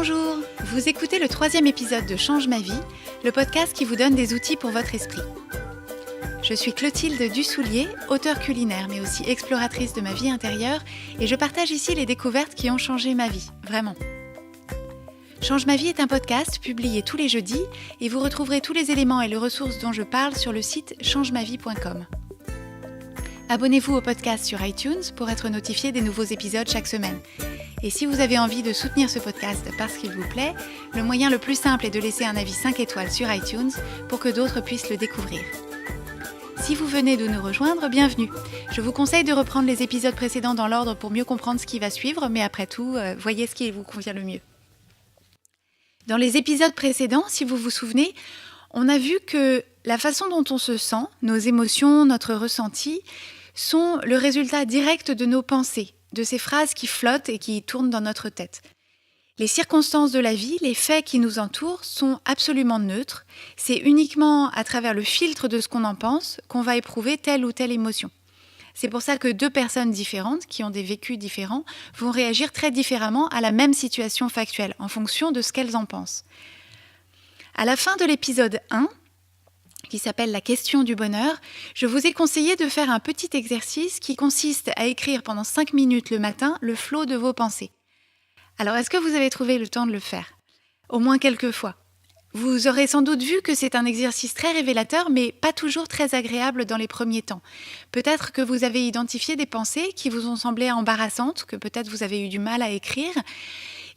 Bonjour, vous écoutez le 3e épisode de Change ma vie, le podcast qui vous donne des outils pour votre esprit. Je suis Clotilde Dussoulier, auteure culinaire mais aussi exploratrice de ma vie intérieure et je partage ici les découvertes qui ont changé ma vie, vraiment. Change ma vie est un podcast publié tous les jeudis et vous retrouverez tous les éléments et les ressources dont je parle sur le site changemavie.com. Abonnez-vous au podcast sur iTunes pour être notifié des nouveaux épisodes chaque semaine. Et si vous avez envie de soutenir ce podcast parce qu'il vous plaît, le moyen le plus simple est de laisser un avis 5 étoiles sur iTunes pour que d'autres puissent le découvrir. Si vous venez de nous rejoindre, bienvenue. Je vous conseille de reprendre les épisodes précédents dans l'ordre pour mieux comprendre ce qui va suivre, mais après tout, voyez ce qui vous convient le mieux. Dans les épisodes précédents, si vous vous souvenez, on a vu que la façon dont on se sent, nos émotions, notre ressenti, sont le résultat direct de nos pensées, de ces phrases qui flottent et qui tournent dans notre tête. Les circonstances de la vie, les faits qui nous entourent sont absolument neutres. C'est uniquement à travers le filtre de ce qu'on en pense qu'on va éprouver telle ou telle émotion. C'est pour ça que deux personnes différentes, qui ont des vécus différents, vont réagir très différemment à la même situation factuelle, en fonction de ce qu'elles en pensent. À la fin de l'épisode 1, qui s'appelle la question du bonheur, je vous ai conseillé de faire un petit exercice qui consiste à écrire pendant 5 minutes le matin le flot de vos pensées. Alors, est-ce que vous avez trouvé le temps de le faire ? Au moins quelques fois. Vous aurez sans doute vu que c'est un exercice très révélateur, mais pas toujours très agréable dans les premiers temps. Peut-être que vous avez identifié des pensées qui vous ont semblé embarrassantes, que peut-être vous avez eu du mal à écrire,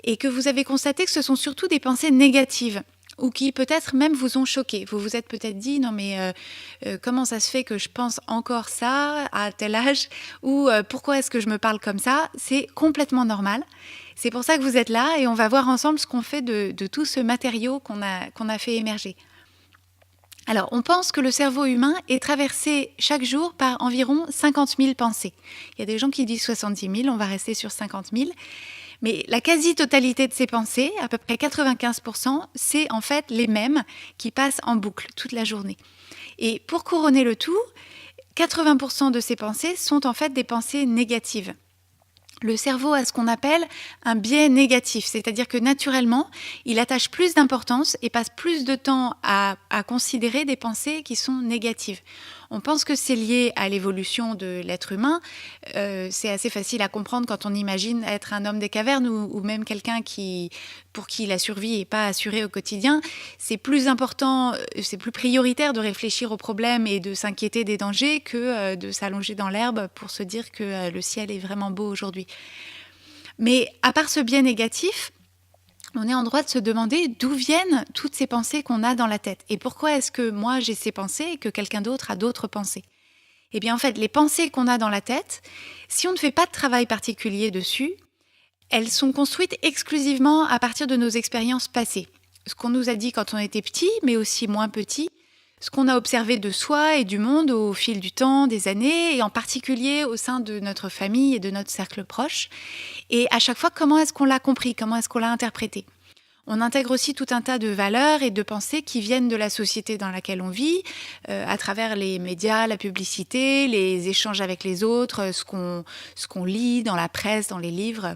et que vous avez constaté que ce sont surtout des pensées négatives, ou qui peut-être même vous ont choqué. Vous vous êtes peut-être dit, non mais comment ça se fait que je pense encore ça à tel âge ? Ou pourquoi est-ce que je me parle comme ça ? C'est complètement normal. C'est pour ça que vous êtes là et on va voir ensemble ce qu'on fait de tout ce matériau qu'on a fait émerger. Alors, on pense que le cerveau humain est traversé chaque jour par environ 50 000 pensées. Il y a des gens qui disent 70 000, on va rester sur 50 000. Mais la quasi-totalité de ces pensées, à peu près 95%, c'est en fait les mêmes qui passent en boucle toute la journée. Et pour couronner le tout, 80% de ces pensées sont en fait des pensées négatives. Le cerveau a ce qu'on appelle un biais négatif, c'est-à-dire que naturellement, il attache plus d'importance et passe plus de temps à considérer des pensées qui sont négatives. On pense que c'est lié à l'évolution de l'être humain. C'est assez facile à comprendre quand on imagine être un homme des cavernes ou même quelqu'un pour qui la survie n'est pas assurée au quotidien. C'est plus important, c'est plus prioritaire de réfléchir aux problèmes et de s'inquiéter des dangers que de s'allonger dans l'herbe pour se dire que le ciel est vraiment beau aujourd'hui. Mais à part ce biais négatif, on est en droit de se demander d'où viennent toutes ces pensées qu'on a dans la tête. Et pourquoi est-ce que moi j'ai ces pensées et que quelqu'un d'autre a d'autres pensées ? Eh bien en fait, les pensées qu'on a dans la tête, si on ne fait pas de travail particulier dessus, elles sont construites exclusivement à partir de nos expériences passées. Ce qu'on nous a dit quand on était petit, mais aussi moins petit, ce qu'on a observé de soi et du monde au fil du temps, des années, et en particulier au sein de notre famille et de notre cercle proche. Et à chaque fois, comment est-ce qu'on l'a compris ? Comment est-ce qu'on l'a interprété ? On intègre aussi tout un tas de valeurs et de pensées qui viennent de la société dans laquelle on vit, à travers les médias, la publicité, les échanges avec les autres, ce qu'on lit dans la presse, dans les livres.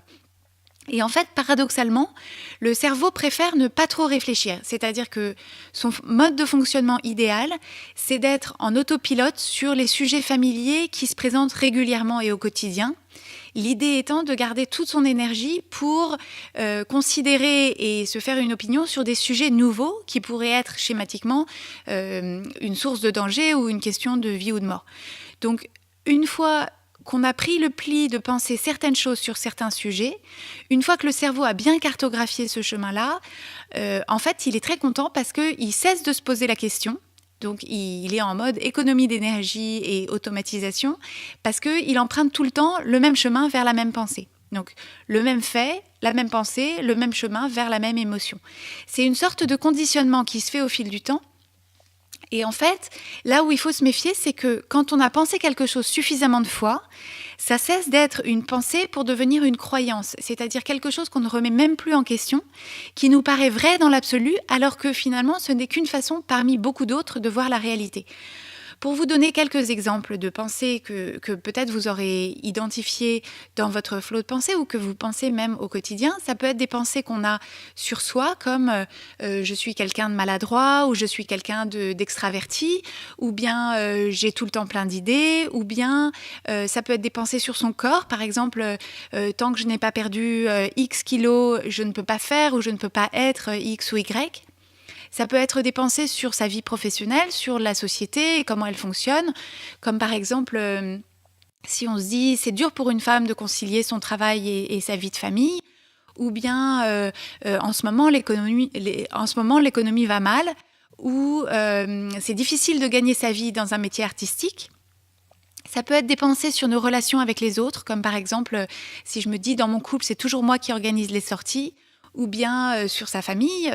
Et en fait, paradoxalement, le cerveau préfère ne pas trop réfléchir. C'est-à-dire que son mode de fonctionnement idéal, c'est d'être en autopilote sur les sujets familiers qui se présentent régulièrement et au quotidien. L'idée étant de garder toute son énergie pour considérer et se faire une opinion sur des sujets nouveaux qui pourraient être schématiquement une source de danger ou une question de vie ou de mort. Donc, une fois qu'on a pris le pli de penser certaines choses sur certains sujets, une fois que le cerveau a bien cartographié ce chemin-là, en fait, il est très content parce qu'il cesse de se poser la question. Donc, il est en mode économie d'énergie et automatisation parce qu'il emprunte tout le temps le même chemin vers la même pensée. Donc, le même fait, la même pensée, le même chemin vers la même émotion. C'est une sorte de conditionnement qui se fait au fil du temps. Et en fait, là où il faut se méfier, c'est que quand on a pensé quelque chose suffisamment de fois, ça cesse d'être une pensée pour devenir une croyance, c'est-à-dire quelque chose qu'on ne remet même plus en question, qui nous paraît vrai dans l'absolu, alors que finalement, ce n'est qu'une façon parmi beaucoup d'autres de voir la réalité. Pour vous donner quelques exemples de pensées que peut-être vous aurez identifiées dans votre flot de pensée ou que vous pensez même au quotidien, ça peut être des pensées qu'on a sur soi, comme je suis quelqu'un de maladroit, ou je suis quelqu'un d'extraverti, ou bien j'ai tout le temps plein d'idées, ou bien ça peut être des pensées sur son corps, par exemple, tant que je n'ai pas perdu X kilos, je ne peux pas faire ou je ne peux pas être X ou Y. Ça peut être des pensées sur sa vie professionnelle, sur la société et comment elle fonctionne, comme par exemple, si on se dit c'est dur pour une femme de concilier son travail et sa vie de famille, ou bien en ce moment l'économie va mal, ou c'est difficile de gagner sa vie dans un métier artistique. Ça peut être des pensées sur nos relations avec les autres, comme par exemple, si je me dis dans mon couple, c'est toujours moi qui organise les sorties, ou bien sur sa famille,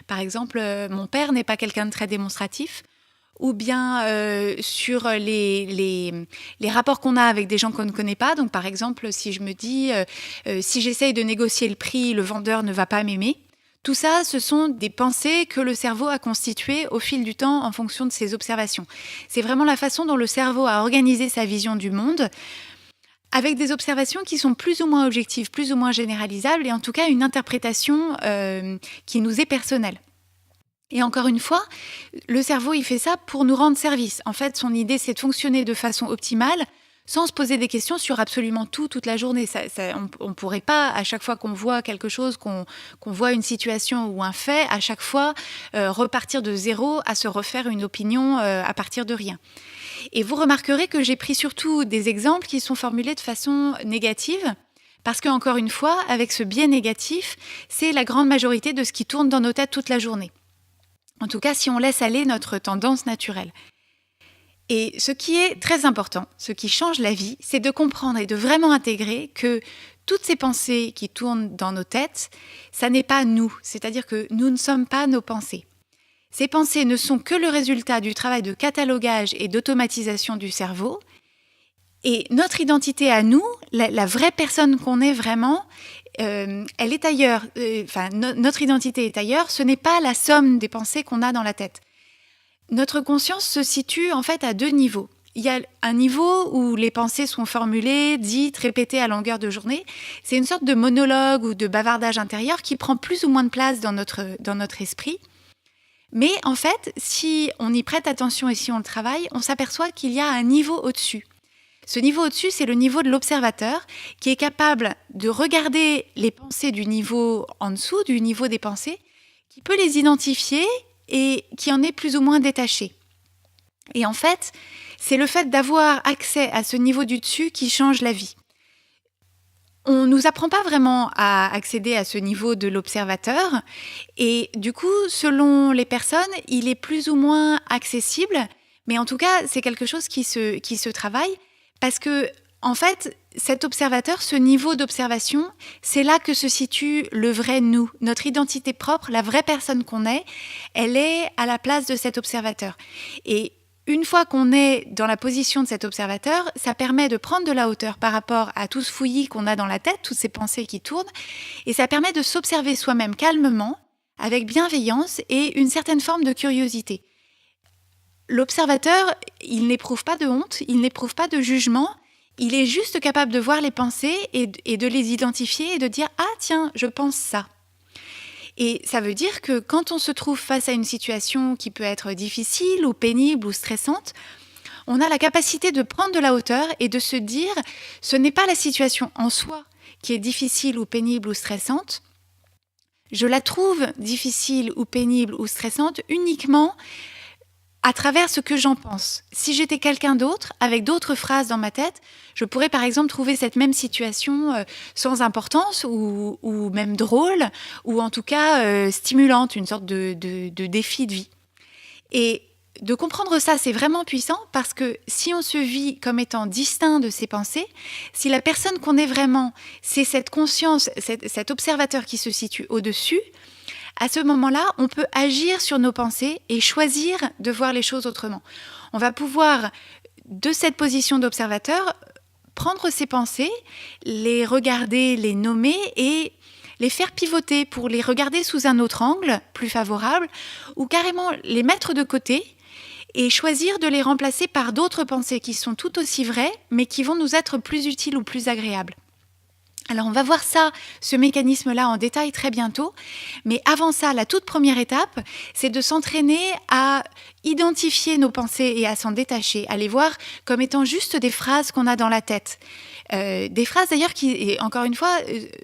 par exemple, mon père n'est pas quelqu'un de très démonstratif, ou bien sur les rapports qu'on a avec des gens qu'on ne connaît pas. Donc par exemple, si je me dis, si j'essaye de négocier le prix, le vendeur ne va pas m'aimer. Tout ça, ce sont des pensées que le cerveau a constituées au fil du temps en fonction de ses observations. C'est vraiment la façon dont le cerveau a organisé sa vision du monde, avec des observations qui sont plus ou moins objectives, plus ou moins généralisables, et en tout cas une interprétation qui nous est personnelle. Et encore une fois, le cerveau, il fait ça pour nous rendre service. En fait, son idée, c'est de fonctionner de façon optimale, sans se poser des questions sur absolument tout, toute la journée. On ne pourrait pas, à chaque fois qu'on voit quelque chose, qu'on voit une situation ou un fait, à chaque fois repartir de zéro à se refaire une opinion à partir de rien. Et vous remarquerez que j'ai pris surtout des exemples qui sont formulés de façon négative, parce qu'encore une fois, avec ce biais négatif, c'est la grande majorité de ce qui tourne dans nos têtes toute la journée. En tout cas, si on laisse aller notre tendance naturelle. Et ce qui est très important, ce qui change la vie, c'est de comprendre et de vraiment intégrer que toutes ces pensées qui tournent dans nos têtes, ça n'est pas nous, c'est-à-dire que nous ne sommes pas nos pensées. Ces pensées ne sont que le résultat du travail de catalogage et d'automatisation du cerveau. Et notre identité à nous, la vraie personne qu'on est vraiment, elle est ailleurs. Notre identité est ailleurs. Ce n'est pas la somme des pensées qu'on a dans la tête. Notre conscience se situe en fait à deux niveaux. Il y a un niveau où les pensées sont formulées, dites, répétées à longueur de journée. C'est une sorte de monologue ou de bavardage intérieur qui prend plus ou moins de place dans notre esprit. Mais en fait, si on y prête attention et si on le travaille, on s'aperçoit qu'il y a un niveau au-dessus. Ce niveau au-dessus, c'est le niveau de l'observateur qui est capable de regarder les pensées du niveau en dessous, du niveau des pensées, qui peut les identifier et qui en est plus ou moins détaché. Et en fait, c'est le fait d'avoir accès à ce niveau du dessus qui change la vie. On ne nous apprend pas vraiment à accéder à ce niveau de l'observateur et du coup, selon les personnes, il est plus ou moins accessible, mais en tout cas, c'est quelque chose qui se travaille parce que, en fait, cet observateur, ce niveau d'observation, c'est là que se situe le vrai nous. Notre identité propre, la vraie personne qu'on est, elle est à la place de cet observateur. Et une fois qu'on est dans la position de cet observateur, ça permet de prendre de la hauteur par rapport à tout ce fouillis qu'on a dans la tête, toutes ces pensées qui tournent, et ça permet de s'observer soi-même calmement, avec bienveillance et une certaine forme de curiosité. L'observateur, il n'éprouve pas de honte, il n'éprouve pas de jugement, il est juste capable de voir les pensées et de les identifier et de dire « Ah tiens, je pense ça ». Et ça veut dire que quand on se trouve face à une situation qui peut être difficile ou pénible ou stressante, on a la capacité de prendre de la hauteur et de se dire « ce n'est pas la situation en soi qui est difficile ou pénible ou stressante, je la trouve difficile ou pénible ou stressante uniquement à travers ce que j'en pense. Si j'étais quelqu'un d'autre, avec d'autres phrases dans ma tête, je pourrais par exemple trouver cette même situation sans importance ou même drôle, ou en tout cas stimulante, une sorte de défi de vie. Et de comprendre ça, c'est vraiment puissant parce que si on se vit comme étant distinct de ses pensées, si la personne qu'on est vraiment, c'est cette conscience, cet observateur qui se situe au-dessus, à ce moment-là, on peut agir sur nos pensées et choisir de voir les choses autrement. On va pouvoir, de cette position d'observateur, prendre ses pensées, les regarder, les nommer et les faire pivoter pour les regarder sous un autre angle, plus favorable, ou carrément les mettre de côté et choisir de les remplacer par d'autres pensées qui sont tout aussi vraies, mais qui vont nous être plus utiles ou plus agréables. Alors on va voir ça, ce mécanisme-là en détail très bientôt, mais avant ça, la toute première étape, c'est de s'entraîner à identifier nos pensées et à s'en détacher, à les voir comme étant juste des phrases qu'on a dans la tête. Des phrases d'ailleurs qui, et encore une fois,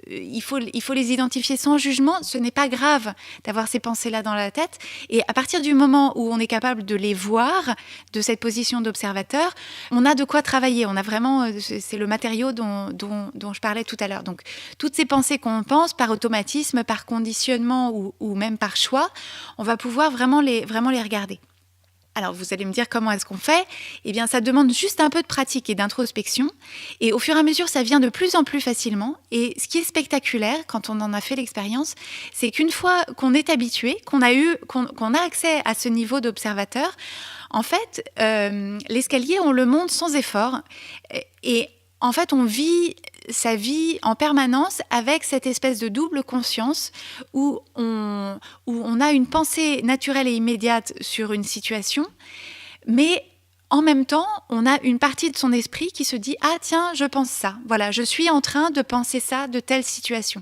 il faut les identifier sans jugement. Ce n'est pas grave d'avoir ces pensées-là dans la tête. Et à partir du moment où on est capable de les voir, de cette position d'observateur, on a de quoi travailler. On a vraiment, c'est le matériau dont je parlais tout à l'heure. Donc, toutes ces pensées qu'on pense par automatisme, par conditionnement ou même par choix, on va pouvoir vraiment les regarder. Alors, vous allez me dire comment est-ce qu'on fait ? Eh bien, ça demande juste un peu de pratique et d'introspection. Et au fur et à mesure, ça vient de plus en plus facilement. Et ce qui est spectaculaire, quand on en a fait l'expérience, c'est qu'une fois qu'on est habitué, qu'on a accès à ce niveau d'observateur, en fait, l'escalier, on le monte sans effort. Et en fait, on vit sa vie en permanence avec cette espèce de double conscience où on a une pensée naturelle et immédiate sur une situation, mais en même temps, on a une partie de son esprit qui se dit « Ah tiens, je pense ça. Voilà, je suis en train de penser ça de telle situation. »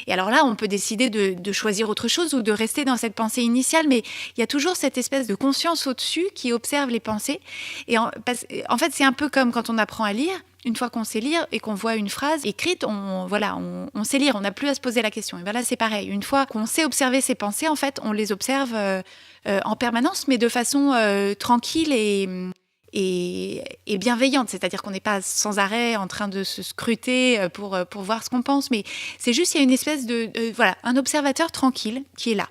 Et alors là, on peut décider de choisir autre chose ou de rester dans cette pensée initiale, mais il y a toujours cette espèce de conscience au-dessus qui observe les pensées. Et en fait, c'est un peu comme quand on apprend à lire. Une fois qu'on sait lire et qu'on voit une phrase écrite, on sait lire, on n'a plus à se poser la question. Et bien là, c'est pareil. Une fois qu'on sait observer ses pensées, en fait, on les observe en permanence, mais de façon tranquille et bienveillante. C'est-à-dire qu'on n'est pas sans arrêt en train de se scruter pour voir ce qu'on pense, mais c'est juste qu'il y a une espèce un observateur tranquille qui est là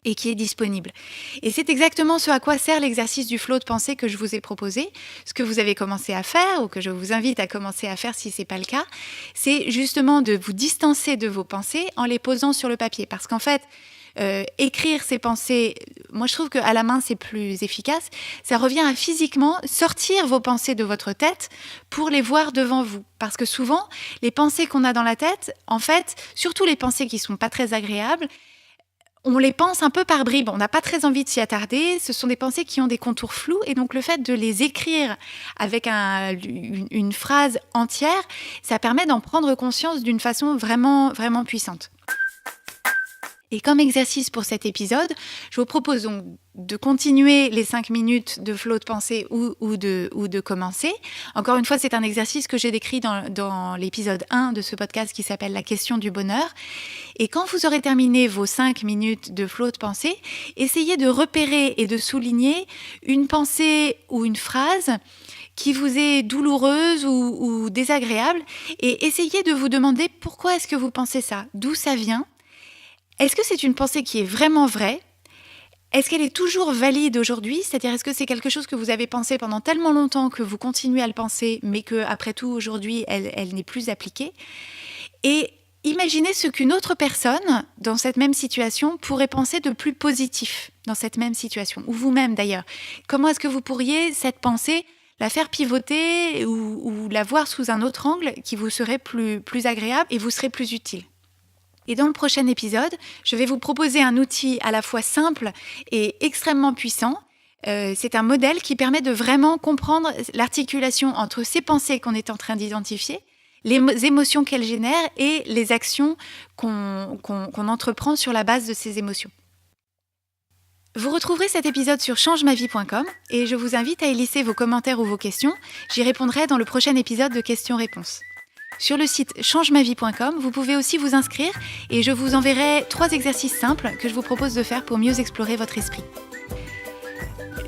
et qui est disponible. Et c'est exactement ce à quoi sert l'exercice du flot de pensée que je vous ai proposé. Ce que vous avez commencé à faire, ou que je vous invite à commencer à faire si ce n'est pas le cas, c'est justement de vous distancer de vos pensées en les posant sur le papier. Parce qu'en fait, écrire ses pensées, moi je trouve qu'à la main c'est plus efficace, ça revient à physiquement sortir vos pensées de votre tête pour les voir devant vous. Parce que souvent, les pensées qu'on a dans la tête, en fait, surtout les pensées qui ne sont pas très agréables, on les pense un peu par bribes, on n'a pas très envie de s'y attarder, ce sont des pensées qui ont des contours flous et donc le fait de les écrire avec une phrase entière, ça permet d'en prendre conscience d'une façon vraiment, vraiment puissante. Et comme exercice pour cet épisode, je vous propose donc de continuer les 5 minutes de flot de pensée ou de commencer. Encore une fois, c'est un exercice que j'ai décrit dans l'épisode 1 de ce podcast qui s'appelle « La question du bonheur ». Et quand vous aurez terminé vos 5 minutes de flot de pensée, essayez de repérer et de souligner une pensée ou une phrase qui vous est douloureuse ou désagréable et essayez de vous demander pourquoi est-ce que vous pensez ça, d'où ça vient. Est-ce que c'est une pensée qui est vraiment vraie ? Est-ce qu'elle est toujours valide aujourd'hui ? C'est-à-dire, est-ce que c'est quelque chose que vous avez pensé pendant tellement longtemps que vous continuez à le penser, mais qu'après tout, aujourd'hui, elle n'est plus appliquée ? Et imaginez ce qu'une autre personne, dans cette même situation, pourrait penser de plus positif dans cette même situation, ou vous-même d'ailleurs. Comment est-ce que vous pourriez, cette pensée, la faire pivoter ou la voir sous un autre angle qui vous serait plus agréable et vous serait plus utile ? Et dans le prochain épisode, je vais vous proposer un outil à la fois simple et extrêmement puissant. C'est un modèle qui permet de vraiment comprendre l'articulation entre ces pensées qu'on est en train d'identifier, les émotions qu'elles génèrent et les actions qu'on entreprend sur la base de ces émotions. Vous retrouverez cet épisode sur changemavie.com et je vous invite à y laisser vos commentaires ou vos questions. J'y répondrai dans le prochain épisode de questions-réponses. Sur le site changemavie.com, vous pouvez aussi vous inscrire et je vous enverrai 3 exercices simples que je vous propose de faire pour mieux explorer votre esprit.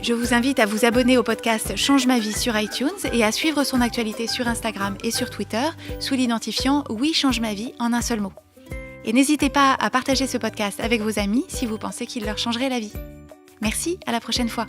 Je vous invite à vous abonner au podcast Change ma vie sur iTunes et à suivre son actualité sur Instagram et sur Twitter sous l'identifiant « Oui, change ma vie » en un seul mot. Et n'hésitez pas à partager ce podcast avec vos amis si vous pensez qu'il leur changerait la vie. Merci, à la prochaine fois.